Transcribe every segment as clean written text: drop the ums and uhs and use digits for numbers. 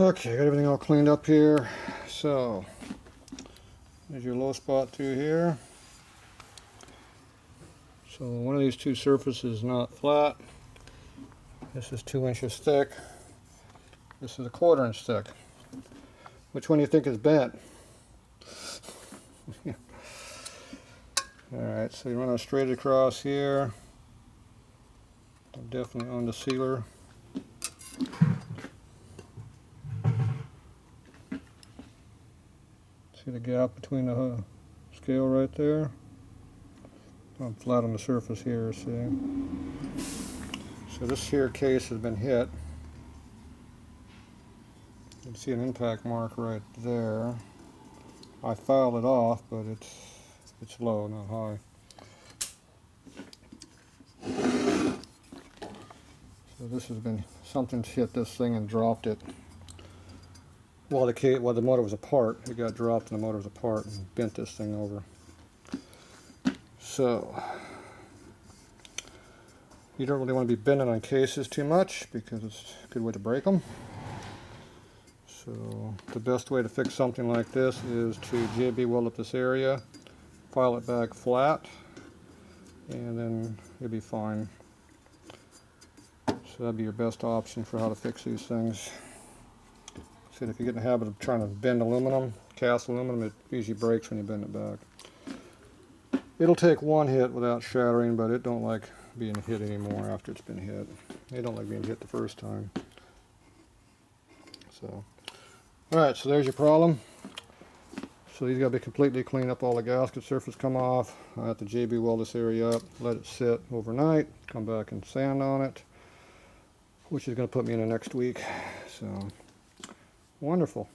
Okay, got everything all cleaned up here. So, there's your low spot through here. So one of these two surfaces is not flat. This is 2 inches thick. This is a 1/4 inch thick. Which one do you think is bent? Alright, so you run it straight across here. Definitely on the sealer. See the gap between the scale right there? I'm flat on the surface here, see? So this here case has been hit. You can see an impact mark right there. I filed it off, but it's low, not high. So this has been, something's hit this thing and dropped it. While the motor was apart, it got dropped and the motor was apart and bent this thing over. So you don't really want to be bending on cases too much because it's a good way to break them. So the best way to fix something like this is to JB weld up this area, file it back flat, and then you'll be fine. So that'd be your best option for how to fix these things. See, if you get in the habit of trying to bend aluminum, cast aluminum, it usually breaks when you bend it back. It'll take one hit without shattering, but it don't like being hit anymore after it's been hit. It don't like being hit the first time. So, alright, so there's your problem. So these got to be completely cleaned up, all the gasket surface come off. I have to JB weld this area up, let it sit overnight, come back and sand on it, which is going to put me in the next week. So, wonderful.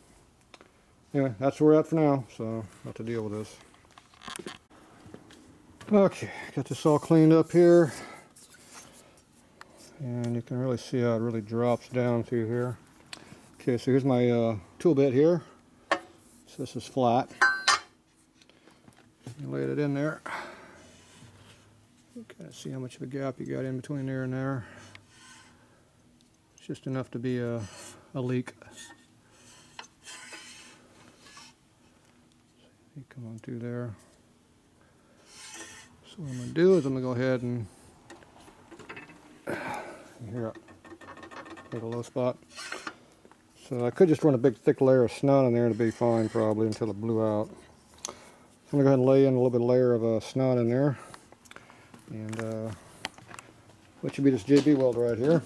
Anyway, that's where we're at for now, so I have to deal with this. Okay, got this all cleaned up here. And you can really see how it really drops down through here. Okay, so here's my tool bit here. So this is flat. You laid it in there. You kind of see how much of a gap you got in between there and there. It's just enough to be a leak. You come on through there. So what I'm going to do is I'm going to go ahead and here, hit a low spot. So I could just run a big thick layer of snot in there to be fine probably until it blew out. So I'm going to go ahead and lay in a little bit of layer of snot in there. And what should be this JB weld right here.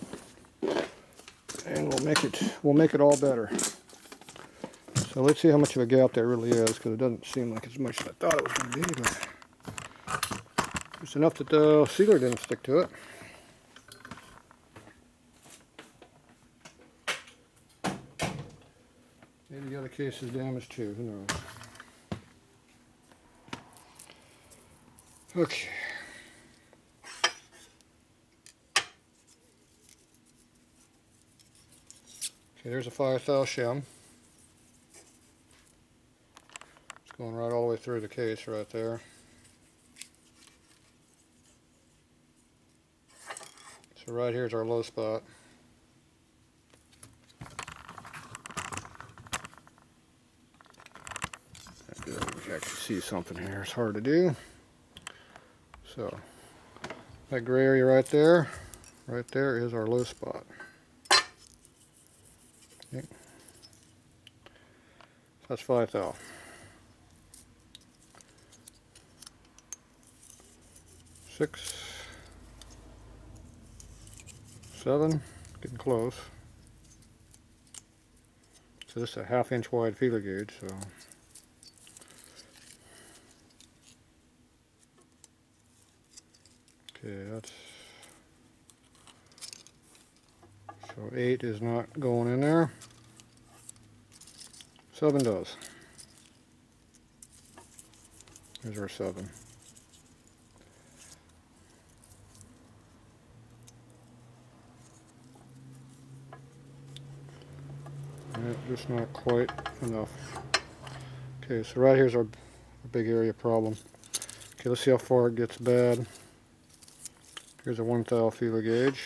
And we'll make it all better. So let's see how much of a gap there really is, because it doesn't seem like as much as I thought it was going to be, but it's enough that the sealer didn't stick to it. Maybe the other case is damaged too, who knows. Okay. Okay, there's a 5/1000 shim. It's going right all the way through the case right there. So right here's our low spot. You can actually see something here. It's hard to do. So that gray area right there is our low spot. Okay. That's 5/1000. 6, 7, getting close. So this is a 1/2 inch wide feeler gauge. So okay, that's so 8 is not going in there. 7 does. Here's our 7. Just not quite enough. Okay, so right here's our big area problem. Okay, let's see how far it gets bad. Here's a 1/1000 feeler gauge.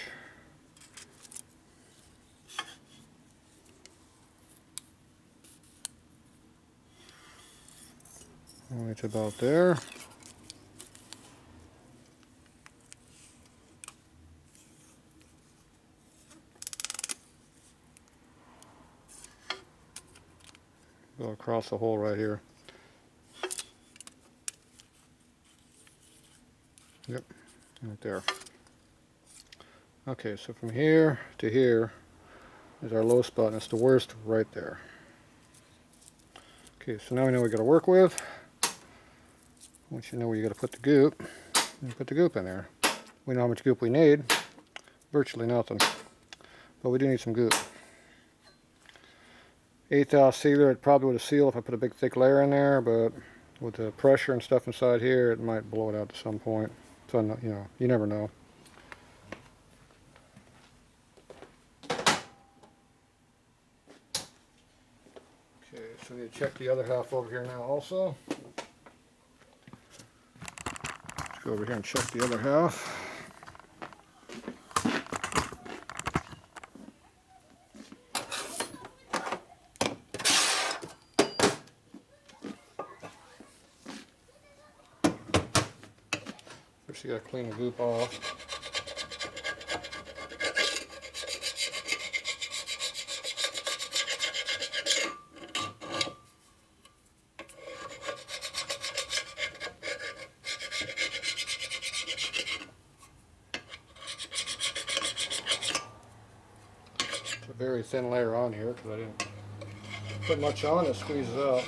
Right about there. Go across the hole right here. Yep, right there. Okay, so from here to here is our low spot, and it's the worst right there. Okay, so now we know what we got to work with. Once you know where you got to put the goop, you put the goop in there. We know how much goop we need. Virtually nothing, but we do need some goop. 1/8 ounce sealer, it probably would have sealed if I put a big thick layer in there, but with the pressure and stuff inside here, it might blow it out at some point. So, you know, you never know. Okay, so I need to check the other half over here now also. Let's go over here and check the other half. First you gotta clean the goop off. A very thin layer on here because I didn't put much on, it squeezes out.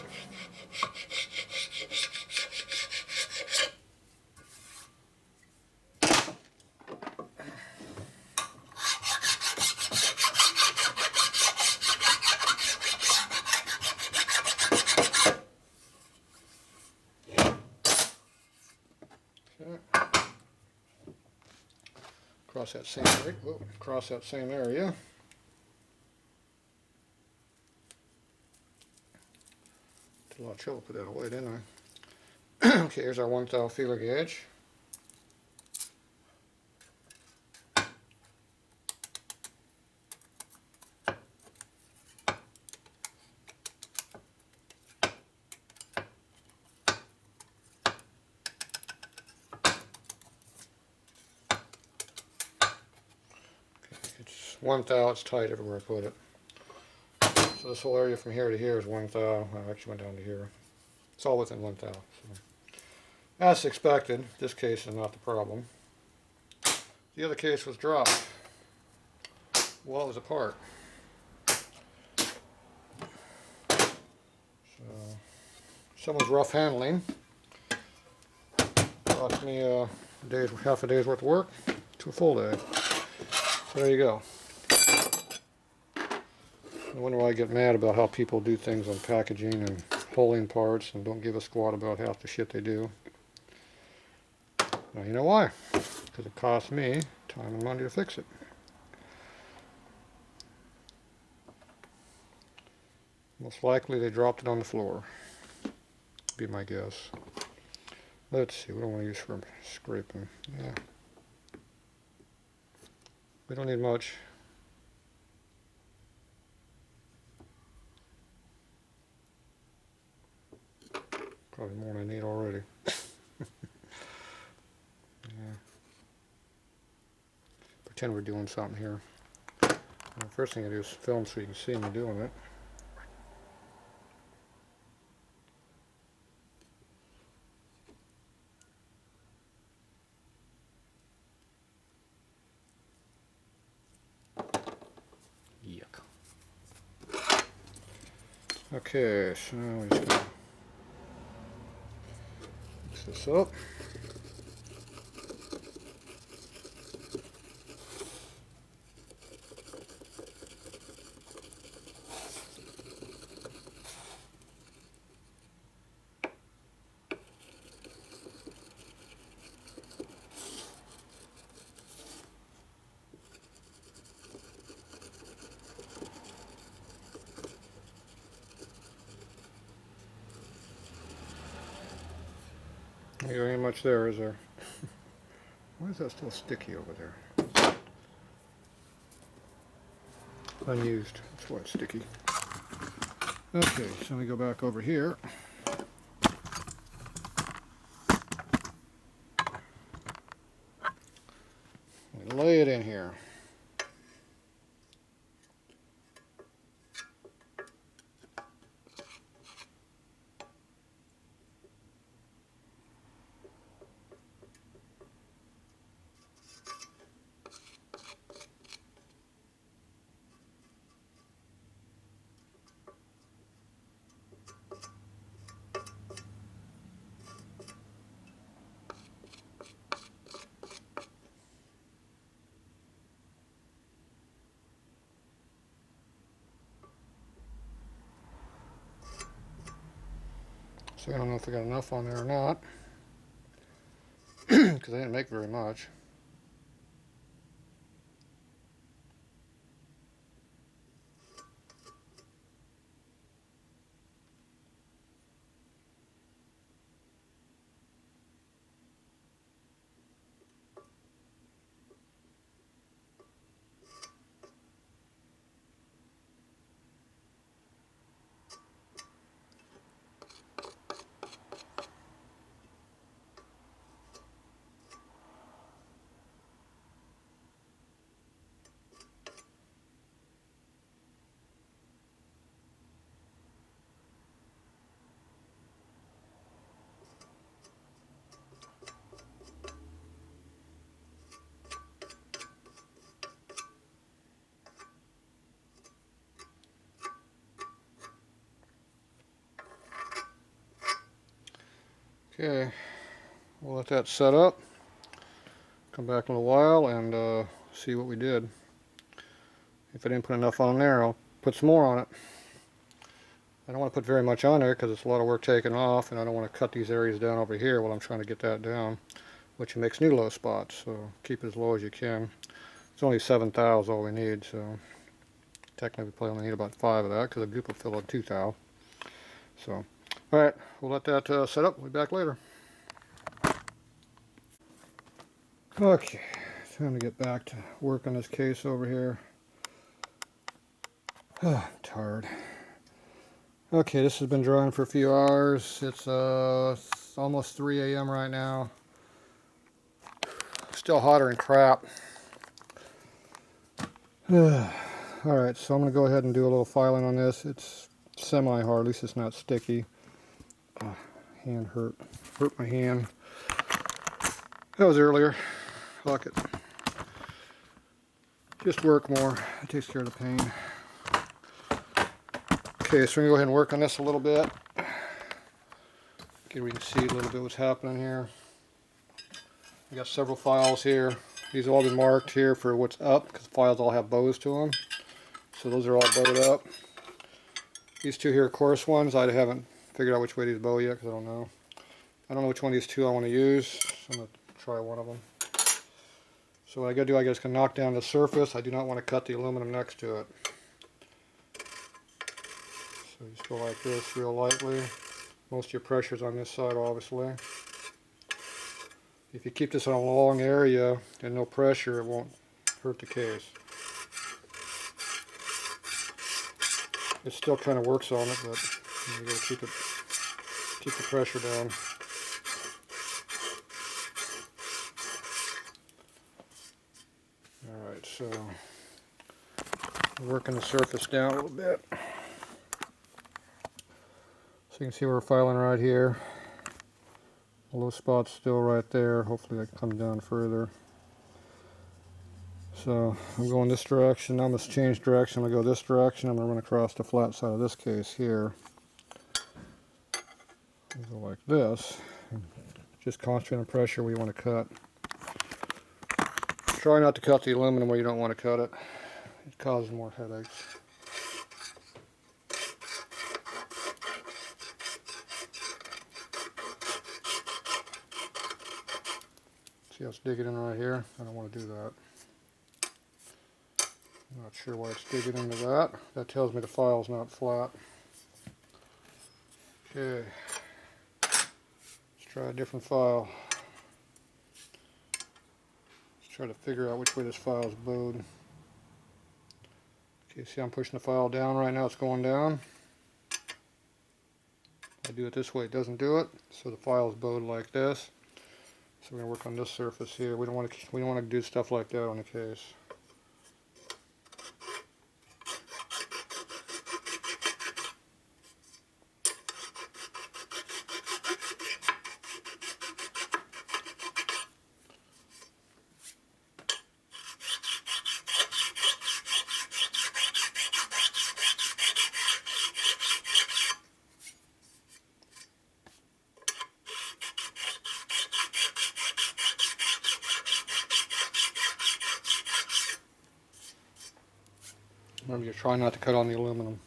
Across that same area. Did a lot of trouble to put that away, didn't I? Okay, here's our 1 thou feeler gauge. It's 1 thou, it's tight everywhere I put it. So this whole area from here to here is 1 thou. I actually went down to here. It's all within 1 thou. So, as expected, this case is not the problem. The other case was dropped while it was apart. So, someone's rough handling cost me half a day's worth of work to a full day. So there you go. I wonder why I get mad about how people do things on packaging and holing parts and don't give a squat about half the shit they do. Now you know why. Because it costs me time and money to fix it. Most likely they dropped it on the floor. Be my guess. Let's see, what do I want to use for scraping? Yeah. We don't need much. Probably more than I need already. Yeah. Pretend we're doing something here. Well, the first thing I do is film so you can see me doing it. Yuck. Okay, so now we just gonna mix this up. There ain't much there, is there? Why is that still sticky over there? Unused. That's why it's sticky. Okay, so we go back over here. So I don't know if I got enough on there or not, because I didn't make very much. Okay, we'll let that set up. Come back in a while and see what we did. If I didn't put enough on there, I'll put some more on it. I don't want to put very much on there because it's a lot of work taken off, and I don't want to cut these areas down over here while I'm trying to get that down, which makes new low spots. So keep it as low as you can. It's only 7 thou all we need, so technically we probably only need about 5 of that because the goop will fill at 2 thou. So, alright, we'll let that set up. We'll be back later. Okay, time to get back to work on this case over here. I'm tired. Okay, this has been drying for a few hours. It's almost 3 a.m. right now. Still hotter than crap. Alright, so I'm going to go ahead and do a little filing on this. It's semi-hard, at least it's not sticky. Hand hurt my hand. That was earlier. Fuck it. Just work more. It takes care of the pain. Okay, so we're going to go ahead and work on this a little bit. Okay, we can see a little bit what's happening here. We got several files here. These have all been marked here for what's up because the files all have bows to them. So those are all bowed up. These two here are coarse ones. I haven't figured out which way these bow yet because I don't know. I don't know which one of these two I want to use. So I'm going to try one of them. So what I got to do, I just can knock down the surface. I do not want to cut the aluminum next to it. So you just go like this real lightly. Most of your pressure's on this side, obviously. If you keep this on a long area and no pressure, it won't hurt the case. It still kind of works on it, but you gotta keep the pressure down. All right, so working the surface down a little bit. So you can see we're filing right here. The low spot's still right there. Hopefully that comes down further. So I'm going this direction. I'm going to change direction. I'm going to go this direction. I'm going to run across the flat side of this case here. Go like this. Just concentrate on pressure where you want to cut. Try not to cut the aluminum where you don't want to cut it. It causes more headaches. See how it's digging in right here? I don't want to do that. I'm not sure why it's digging into that. That tells me the file's not flat. Okay. Let's try a different file. Let's try to figure out which way this file is bowed. Okay, see I'm pushing the file down right now. It's going down. I do it this way, it doesn't do it. So the file is bowed like this. So we're going to work on this surface here. We don't want to do stuff like that on the case. Remember, you try not to cut on the aluminum.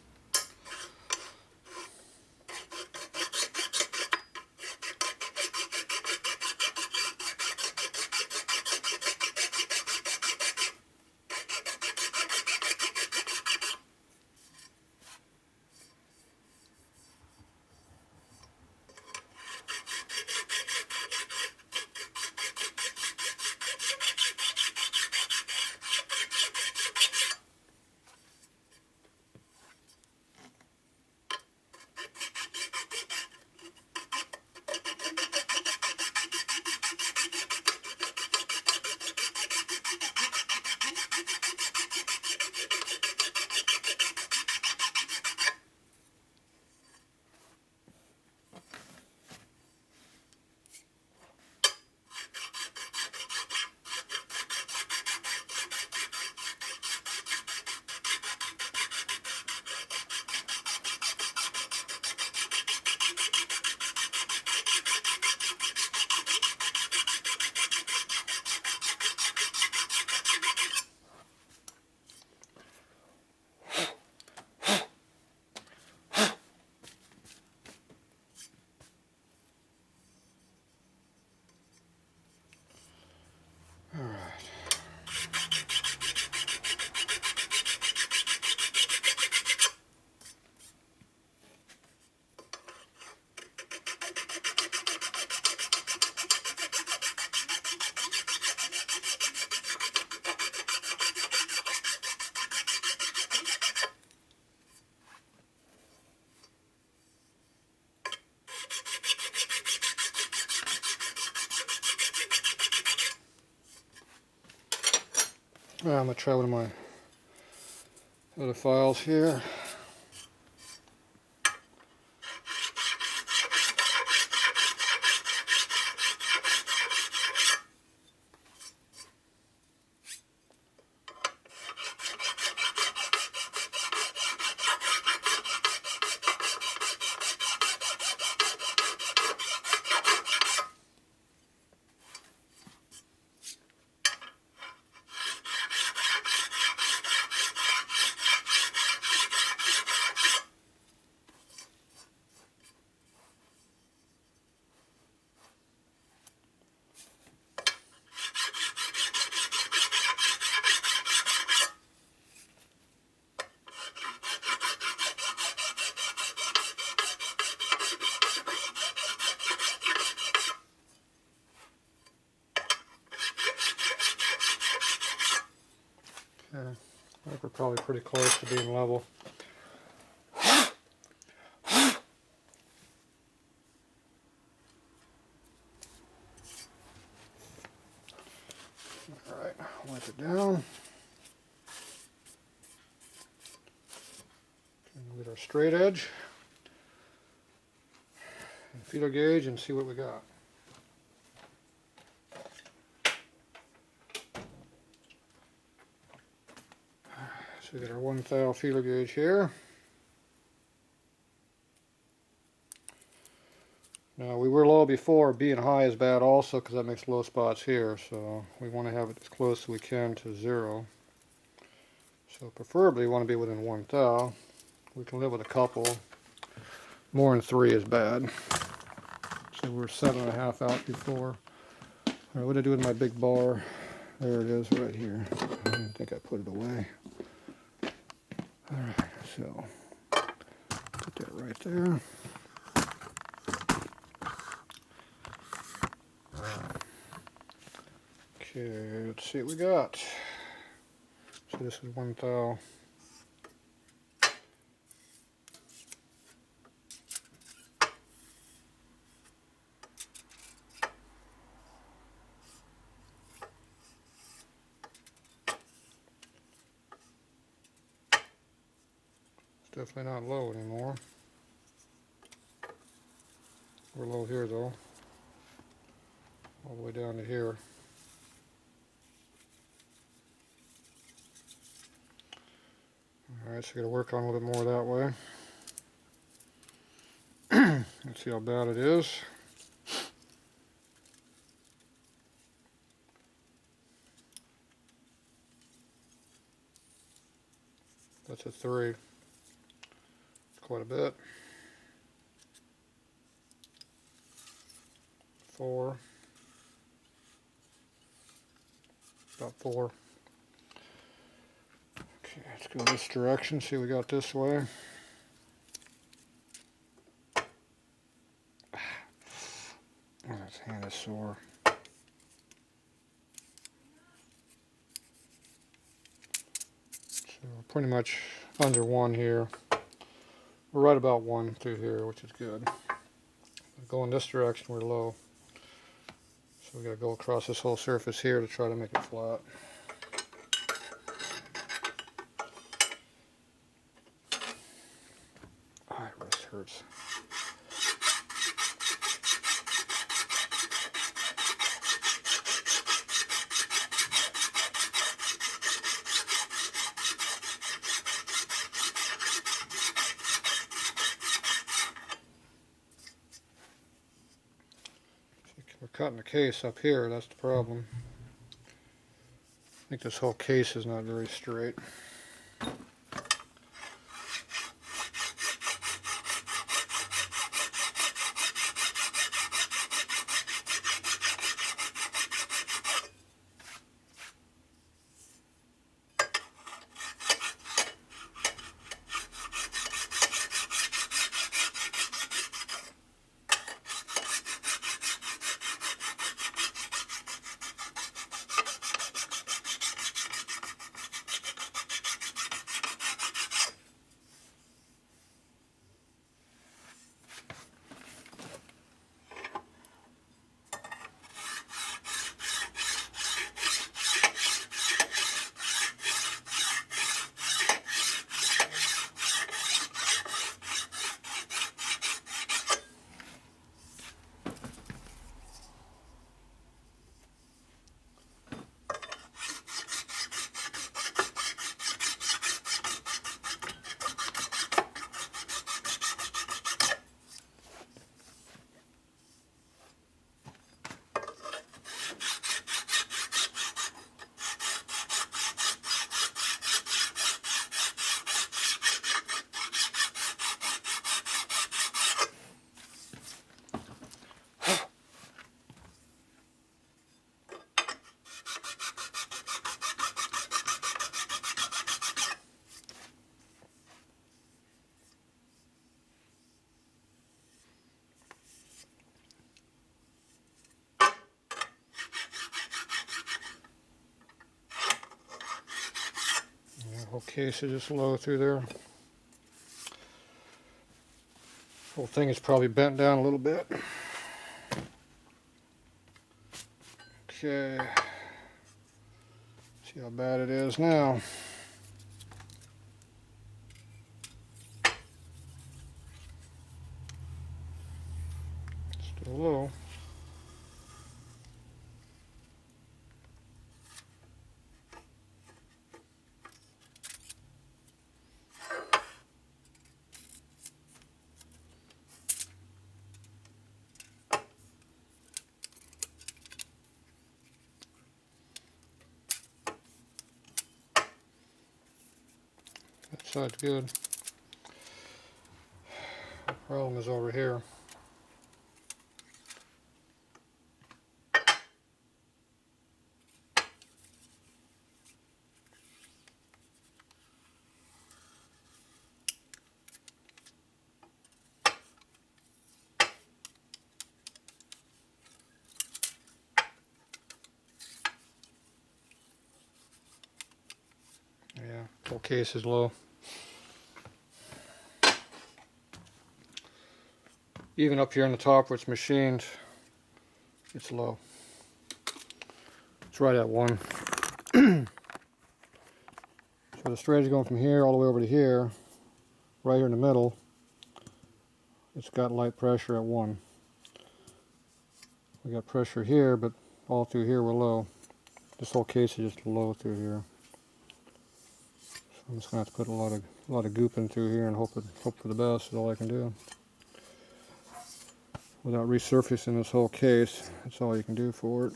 I'm going to try one of my other files here. Okay, I think we're probably pretty close to being level. Alright, wipe it down. And get our straight edge and feeler gauge and see what we got. So we got our 1 thou feeler gauge here. Now we were low before, being high is bad also because that makes low spots here, so we want to have it as close as we can to 0. So preferably you want to be within 1 thou. We can live with a couple. More than 3 is bad. So we're 7.5 out before. Alright, what did I do with my big bar? There it is right here. I didn't think I put it away. Alright, so put that right there. Okay, let's see what we got. So this is 1 thou. It's definitely not low anymore. We're low here though. All the way down to here. Alright, so we got to work on a little bit more that way. Let's see how bad it is. That's a 3. It's quite a bit. 4. About 4. Okay, let's go this direction, see what we got this way. Oh, this hand is sore. So pretty much under 1 here. We're right about 1 through here, which is good. Going this direction, we're low. So we got to go across this whole surface here to try to make it flat. My wrist hurts. We're cutting the case up here, that's the problem. I think this whole case is not very straight. Whole case is just low through there. Whole thing is probably bent down a little bit. Okay. See how bad it is now. Still low. That side's good. The problem is over here. Yeah, whole case is low. Even up here on the top where it's machined, it's low. It's right at 1. So the straight's going from here all the way over to here, right here in the middle. It's got light pressure at 1. We got pressure here, but all through here we're low. This whole case is just low through here. So I'm just gonna have to put a lot of goop in through here and hope for the best is all I can do. Without resurfacing this whole case, that's all you can do for it.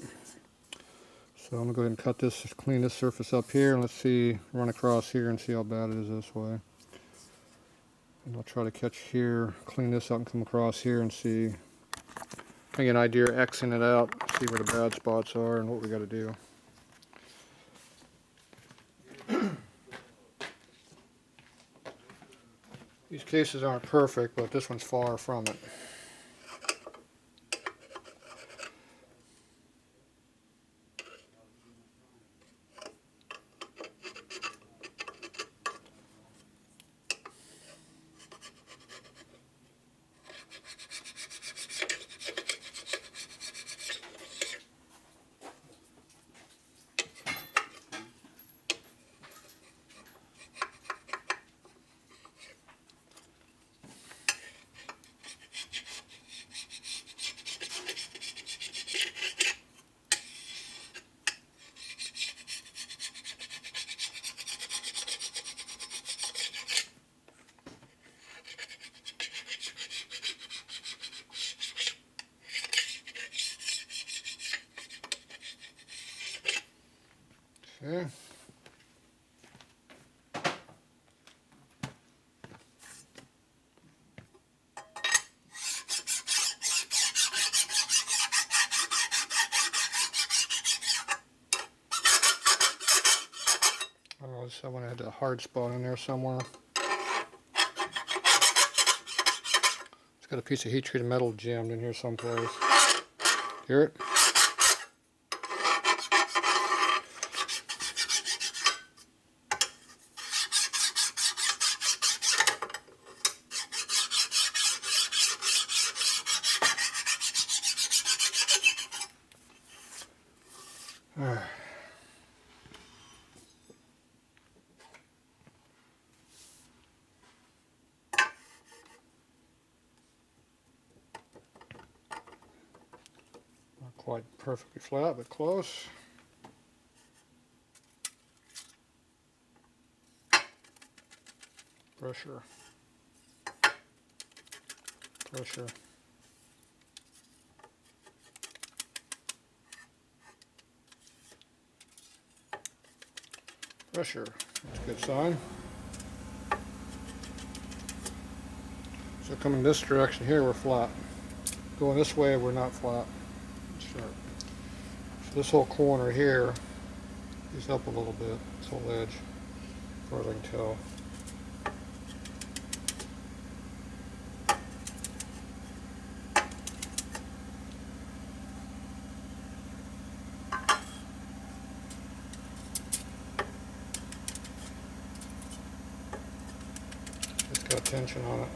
So I'm gonna go ahead and cut this, just clean this surface up here, and let's see, run across here and see how bad it is this way. And I'll try to catch here, clean this up and come across here and see, get an idea of Xing it out, see where the bad spots are and what we gotta do. These cases aren't perfect, but this one's far from it. Okay. Oh, someone had a hard spot in there somewhere. It's got a piece of heat treated metal jammed in here someplace. Hear it? Alright. Not quite perfectly flat, but close. Pressure. Pressure. Pressure. That's a good sign. So coming this direction here, we're flat. Going this way, we're not flat. Sure. So this whole corner here is up a little bit. This whole edge, as far as I can tell. tension on it.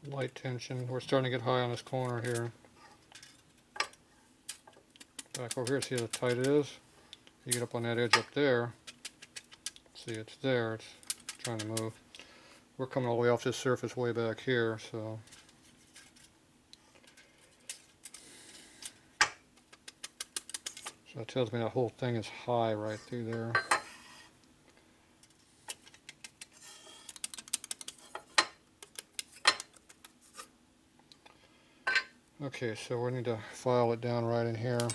Light tension. We're starting to get high on this corner here. Back over here, see how tight it is? You get up on that edge up there. See, it's there. It's trying to move. We're coming all the way off this surface way back here, so. So that tells me that whole thing is high right through there. Okay, so we need to file it down right in here.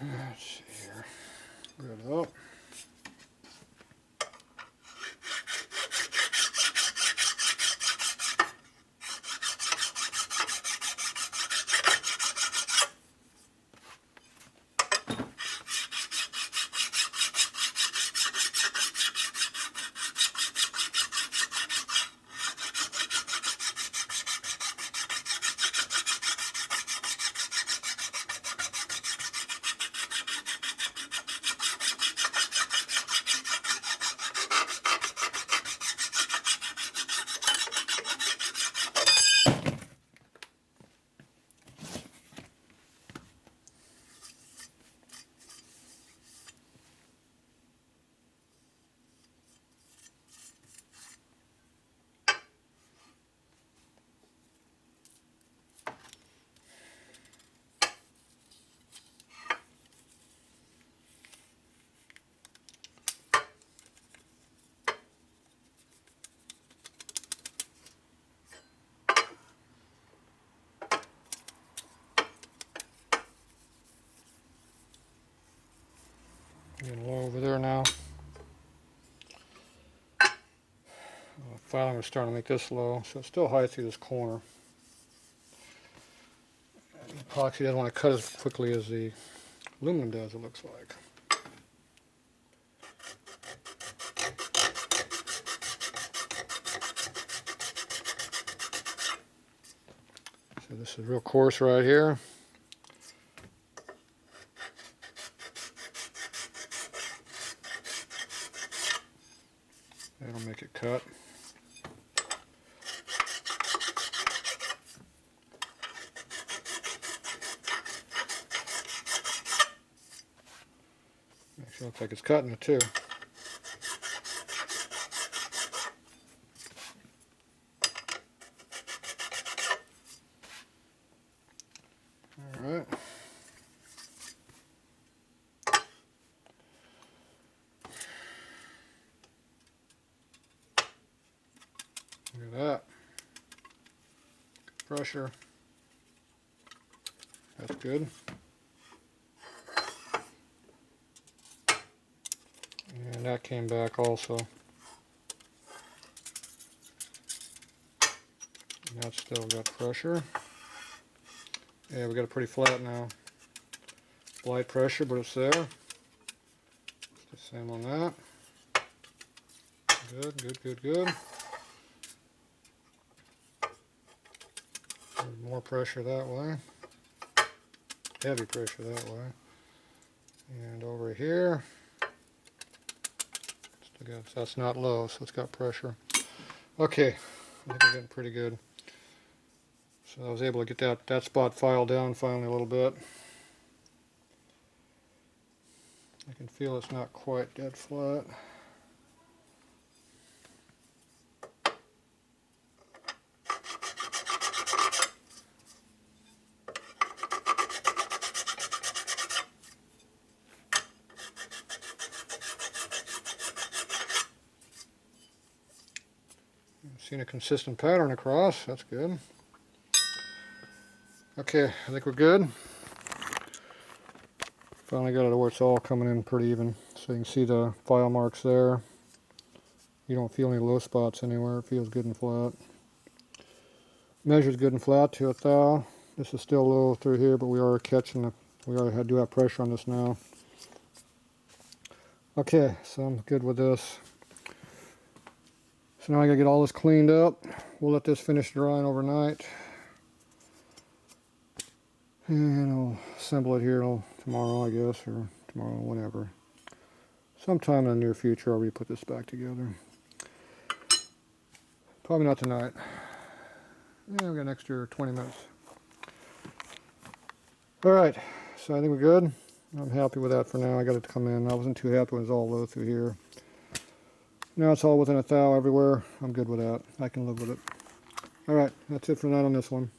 Let's see here. Good up. Getting low over there now. Finally, we're starting to make this low, so it's still high through this corner. Epoxy doesn't want to cut as quickly as the aluminum does, it looks like. So this is real coarse right here. That'll make it cut. Makes it look like it's cutting it too. Alright. Look at that. Pressure. That's good. And that came back also. And that's still got pressure. Yeah, we got it pretty flat now. Light pressure, but it's there. It's the same on that. Good, good, good, good. More pressure that way. Heavy pressure that way. And over here, still got, that's not low, so it's got pressure. Okay, I think we're getting pretty good. So I was able to get that spot filed down finally a little bit. I can feel it's not quite dead flat. Seen a consistent pattern across, that's good. Okay, I think we're good. Finally got it where it's all coming in pretty even. So you can see the file marks there. You don't feel any low spots anywhere, it feels good and flat. Measures good and flat to a thou. This is still low through here, but we are catching we already do have pressure on this now. Okay, so I'm good with this. So now I gotta get all this cleaned up. We'll let this finish drying overnight. And I'll assemble it here tomorrow, I guess, or tomorrow, whenever. Sometime in the near future, I'll re-put this back together. Probably not tonight. Yeah, we got an extra 20 minutes. Alright, so I think we're good. I'm happy with that for now. I got it to come in. I wasn't too happy when it was all low through here. Now it's all within a thou everywhere. I'm good with that. I can live with it. Alright, that's it for tonight on this one.